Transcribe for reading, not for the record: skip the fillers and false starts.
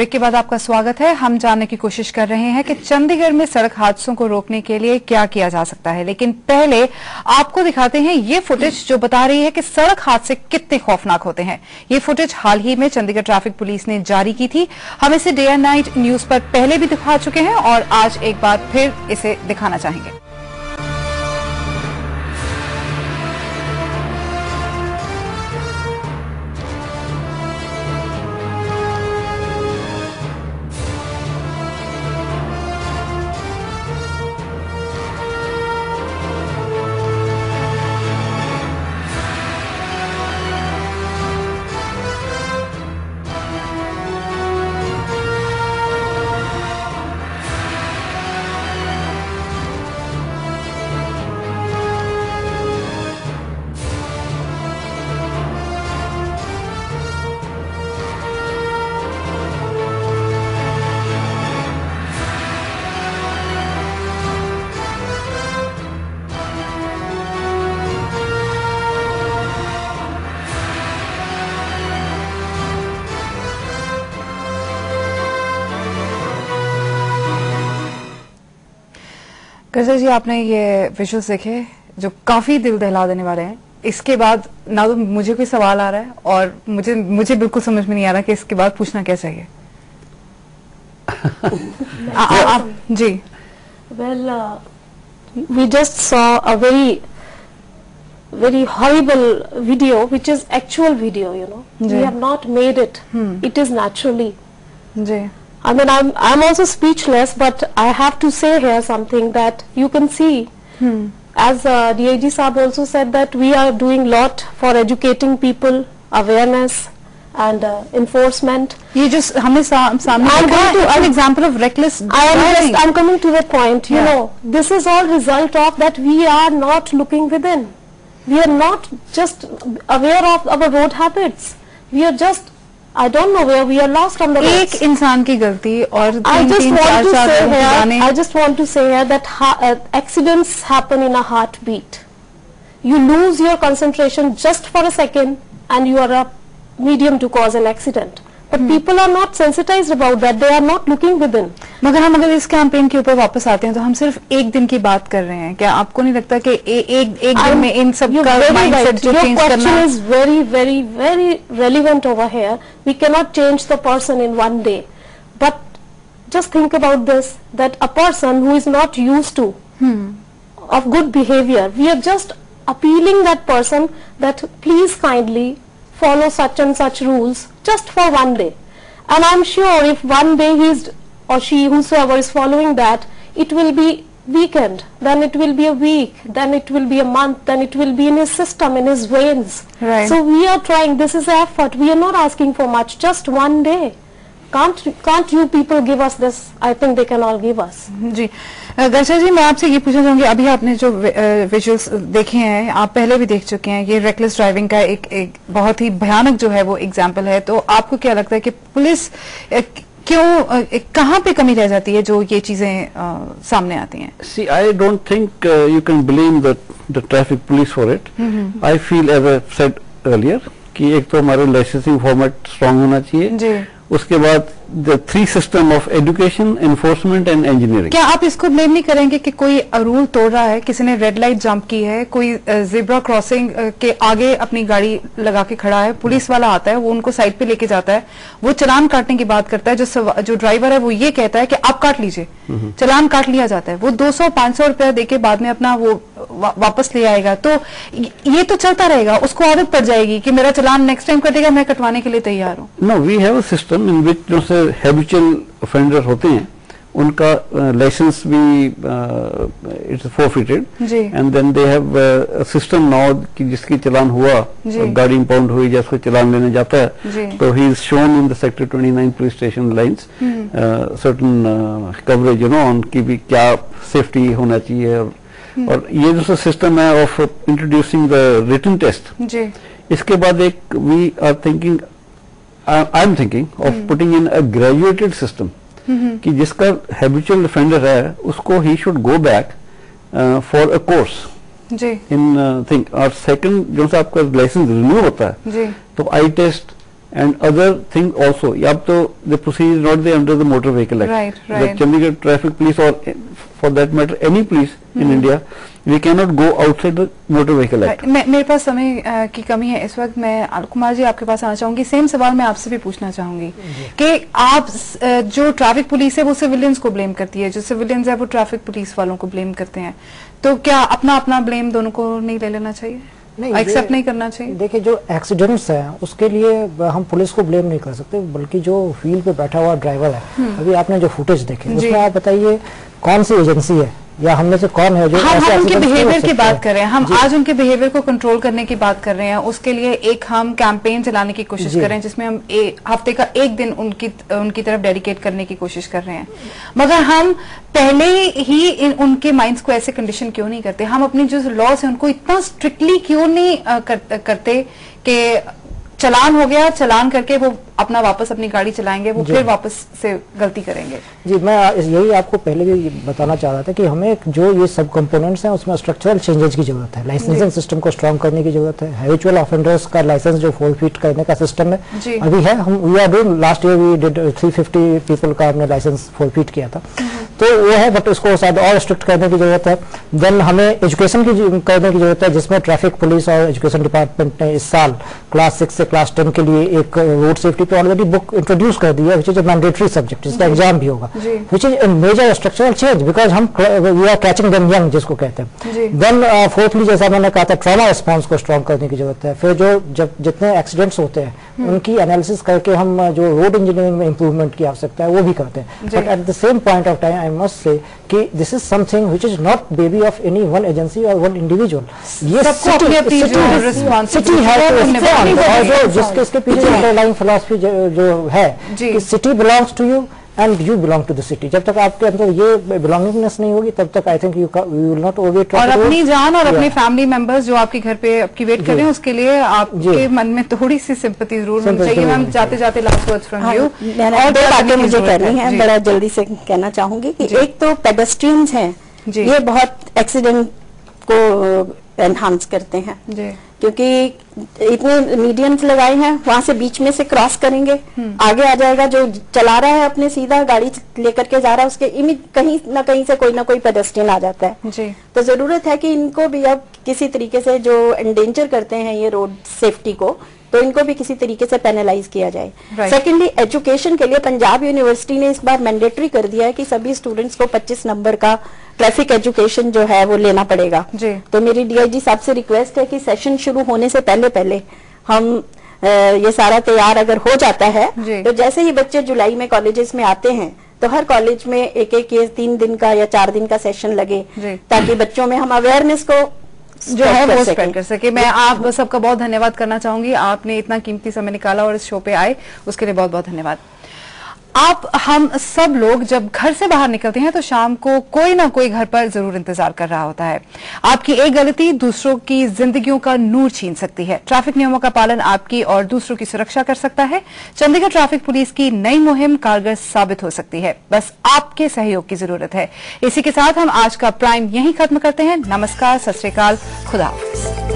Break के बाद आपका स्वागत है। हम जानने की कोशिश कर रहे हैं कि चंडीगढ़ में सड़क हादसों को रोकने के लिए क्या किया जा सकता है, लेकिन पहले आपको दिखाते हैं ये फुटेज जो बता रही है कि सड़क हादसे कितने खौफनाक होते हैं। ये फुटेज हाल ही में चंडीगढ़ ट्रैफिक पुलिस ने जारी की थी। हम इसे डे एंड नाइट न्यूज पर पहले भी दिखा चुके हैं और आज एक बार फिर इसे दिखाना चाहेंगे। गर्जा जी, आपने ये विजुअल्स देखे जो काफी दिल दहला देने वाले हैं। इसके बाद ना तो मुझे कोई सवाल आ रहा है और मुझे बिल्कुल समझ में नहीं आ रहा कि इसके बाद पूछना क्या चाहिए। आप जी। Well, we just saw a very horrible video, which is actual video. You know, we have not made it. It is naturally. Ji. I mean, I'm also speechless, but I have to say here something that you can see. As DIG Saab also said that we are doing lot for educating people, awareness and enforcement. ये जो हमें सामने an example of reckless driving. I'm coming to that point. You know, this is all result of that we are not looking within. We are not just aware of our road habits. We are just, I don't know where we are lost on the roads. एक इंसान की गलती और I just want to say here that accidents happen in a heartbeat. You lose your concentration just for a second and you are a medium to cause an accident. But people are not sensitized about that. They are not looking within. मगर हम अगर इस campaign के ऊपर वापस आते हैं तो हम सिर्फ एक दिन की बात कर रहे हैं। क्या आपको नहीं लगता कि एक दिन में इन सब का माइंडसेट जो चेंज करना? Your question is very relevant over here. We cannot change the person in one day. But just think about this, that a person who is not used to of good behavior, we are just appealing that person that please kindly follow such and such rules just for one day. And I'm sure if one day he is or she, whosoever is following that, it will be weekend, then it will be a week, then it will be a month, then it will be in his system, in his veins. Right. So we are trying, this is effort, we are not asking for much, just one day. Can't you people give us this? I think they can all give us. जी गर्जा जी, मैं आपसे ये पूछना चाहूंगी, अभी आपने जो visuals देखे हैं, आप पहले भी देख चुके हैं, ये रेकलेस ड्राइविंग का एक बहुत ही भयानक जो है वो एग्जाम्पल है। तो आपको क्या लगता है कि पुलिस क्यों, कहाँ पे कमी रह जाती है जो ये चीजें सामने आती हैं? See, I don't think you can blame the traffic police for it. I feel, as I said earlier, कि एक तो हमारे लाइसेंसिंग फॉर्मेट स्ट्रांग होना चाहिए जी। उसके बाद the three system of education, enforcement and engineering. क्या आप इसको ब्लेम नहीं करेंगे कि कोई रूल तोड़ रहा है, किसी ने रेड लाइट जंप की है, कोई ज़ेब्रा क्रॉसिंग के आगे अपनी गाड़ी लगा के खड़ा है, पुलिस वाला आता है, वो उनको साइड पे लेके जाता है, वो चालान काटने की बात करता है, जो ड्राइवर है वो ये कहता है कि आप काट लीजिए, चालान काट लिया जाता है, वो 200-500 रुपया देके बाद में अपना वो वापस ले आएगा। तो ये तो चलता रहेगा, उसको आदत पड़ जाएगी कि मेरा चालान नेक्स्ट टाइम कटेगा, मैं कटवाने के लिए तैयार हूँ। No, we have a system in which जो से हैबिचुअल ऑफेंडर होते हैं उनका लाइसेंस भी it's forfeited and then they have a system now कि जिसकी चालान हुआ, गाड़ी इंपाउंड हुई, जैसे चलान लेने जाता है तो he is shown in the sector 29 police station lines certain coverage, you know, उनकी भी क्या सेफ्टी होना चाहिए। और ये जो सिस्टम है of introducing the written test, इसके बाद एक we are thinking, I am thinking of putting in a graduated system कि जिसका हैबिचुअल ऑफेंडर है उसको ही should go back for a course in think. और सेकंड, जो सा आपका लाइसेंस रिन्यू होता है तो eye test and other thing also. अब तो the procedure is not there under the Motor Vehicle Act. Right. The Chandigarh Traffic Police, or for that matter any police in India, we cannot go outside the Motor Vehicle Act. मेरे पास समय की कमी है इस वक्त। मैं कुमार जी आपके पास आना चाहूंगी। सेम सवाल मैं आपसे भी पूछना चाहूंगी कि आप जो ट्रैफिक पुलिस है वो सिविलियंस को ब्लेम करती है, जो सिविलियंस है वो ट्रैफिक पुलिस वालों को ब्लेम करते हैं, तो क्या अपना अपना ब्लेम दोनों को नहीं ले लेना चाहिए, एक्सेप्ट नहीं करना चाहिए? देखिए, जो एक्सीडेंट्स हैं उसके लिए हम पुलिस को ब्लेम नहीं कर सकते, बल्कि जो व्हील पे बैठा हुआ ड्राइवर है, अभी आपने जो फुटेज देखे उसमें आप बताइए कौन सी एजेंसी है या हम में से कौन है जो हम उनके बिहेवियर की बात कर रहे हैं। हम आज उनके बिहेवियर को कंट्रोल करने की बात कर रहे हैं। उसके लिए एक हम कैंपेन चलाने की कोशिश कर रहे हैं जिसमें हम हफ्ते का एक दिन उनकी तरफ डेडिकेट करने की कोशिश कर रहे हैं। मगर हम पहले ही उनके माइंड्स को ऐसे कंडीशन क्यों नहीं करते? हम अपनी जो लॉस है उनको इतना स्ट्रिक्टली क्यों नहीं करते कि चलान हो गया, चलान करके वो अपना वापस अपनी गाड़ी चलाएंगे, वो फिर वापस से गलती करेंगे? जी, मैं यही आपको पहले भी बताना चाह रहा था कि हमें जो ये सब कंपोनेंट्स हैं उसमें स्ट्रक्चरल चेंजेस की जरूरत है। लाइसेंसिंग सिस्टम को स्ट्रांग करने की जरूरत है। हैबिचुअल ऑफेंडर्स का लाइसेंस जो फोरफीट करने का सिस्टम है अभी है, हम we are doing, last year we did 350 people का हमने लाइसेंस फोरफीट किया था, तो वो है, बट उसको शायद और स्ट्रिक्ट करने की जरूरत है। देन हमें एजुकेशन की करने की जरूरत है, जिसमें ट्रैफिक पुलिस और एजुकेशन डिपार्टमेंट ने इस साल क्लास 6 से क्लास 10 के लिए एक रोड सेफ्टी पे ऑलरेडी बुक इंट्रोड्यूस कर दी है, which is a mandatory subject, जिसका एग्जाम भी होगा, which is a major structural change, because हम we are catching them young, जिसको कहते हैं। देन फोर्थली, जैसा मैंने कहा था, ट्रॉमा रिस्पॉन्स को स्ट्रॉन्ग करने की जरूरत है। फिर जब जितने एक्सीडेंट्स होते हैं उनकी एनालिसिस करके हम जो रोड इंजीनियरिंग में इंप्रूवमेंट की आवश्यकता है वो भी करते हैं। But at the same point of time I must say कि this is something which is not baby of any one agency और वन इंडिविजुअल। ये सिटी है और जिसके इसके पीछे अंडरलाइंग फिलॉसफी जो है कि city belongs to you and you belong to the city. जब तक आपके अंदर ये बिलोंगिंगनेस नहीं होगी तब तक I think you will not over. और अपनी जान और अपने फैमिली मेंबर्स जो आपके घर पे आपकी वेट कर रहे हैं उसके लिए आपके मन में थोड़ी सी सिंपैथी जरूर होनी चाहिए। मैम, जाते जाते लास्ट वर्ड्स फ्रॉम यू। और दो बातें मुझे कहनी है, बड़ा जल्दी से कहना चाहूंगी कि एक तो पेडेस्ट्रियंस हैं, ये बहुत एक्सीडेंट को एनहांस करते हैं, क्योंकि इतने मीडियम्स लगाए हैं, वहां से बीच में से क्रॉस करेंगे, आगे आ जाएगा जो चला रहा है अपने सीधा गाड़ी लेकर के जा रहा है, उसके इमेज कहीं ना कहीं से कोई ना कोई पेडेस्ट्रियन आ जाता है जी। तो जरूरत है कि इनको भी अब किसी तरीके से जो एंडेंजर करते हैं ये रोड सेफ्टी को, तो इनको भी किसी तरीके से पेनलाइज किया जाए। सेकेंडली, एजुकेशन के लिए पंजाब यूनिवर्सिटी ने इस बार मैंडेटरी कर दिया है कि सभी स्टूडेंट्स को 25 नंबर का ट्रैफिक एजुकेशन जो है वो लेना पड़ेगा जी। तो मेरी डीआईजी साहब से रिक्वेस्ट है कि सेशन शुरू होने से पहले हम ये सारा तैयार अगर हो जाता है तो जैसे ही बच्चे जुलाई में कॉलेजेस में आते हैं तो हर कॉलेज में एक ये 3 दिन का या 4 दिन का सेशन लगे, ताकि बच्चों में हम अवेयरनेस को जो है वो स्प्रेड कर सके। मैं आप सबका बहुत धन्यवाद करना चाहूंगी, आपने इतना कीमती समय निकाला और इस शो पे आए, उसके लिए बहुत बहुत धन्यवाद। आप हम सब लोग जब घर से बाहर निकलते हैं तो शाम को कोई ना कोई घर पर जरूर इंतजार कर रहा होता है। आपकी एक गलती दूसरों की जिंदगियों का नूर छीन सकती है। ट्रैफिक नियमों का पालन आपकी और दूसरों की सुरक्षा कर सकता है। चंडीगढ़ ट्रैफिक पुलिस की नई मुहिम कारगर साबित हो सकती है, बस आपके सहयोग की जरूरत है। इसी के साथ हम आज का प्राइम यहीं खत्म करते हैं। नमस्कार, सत श्री अकाल, खुदा हाफिज।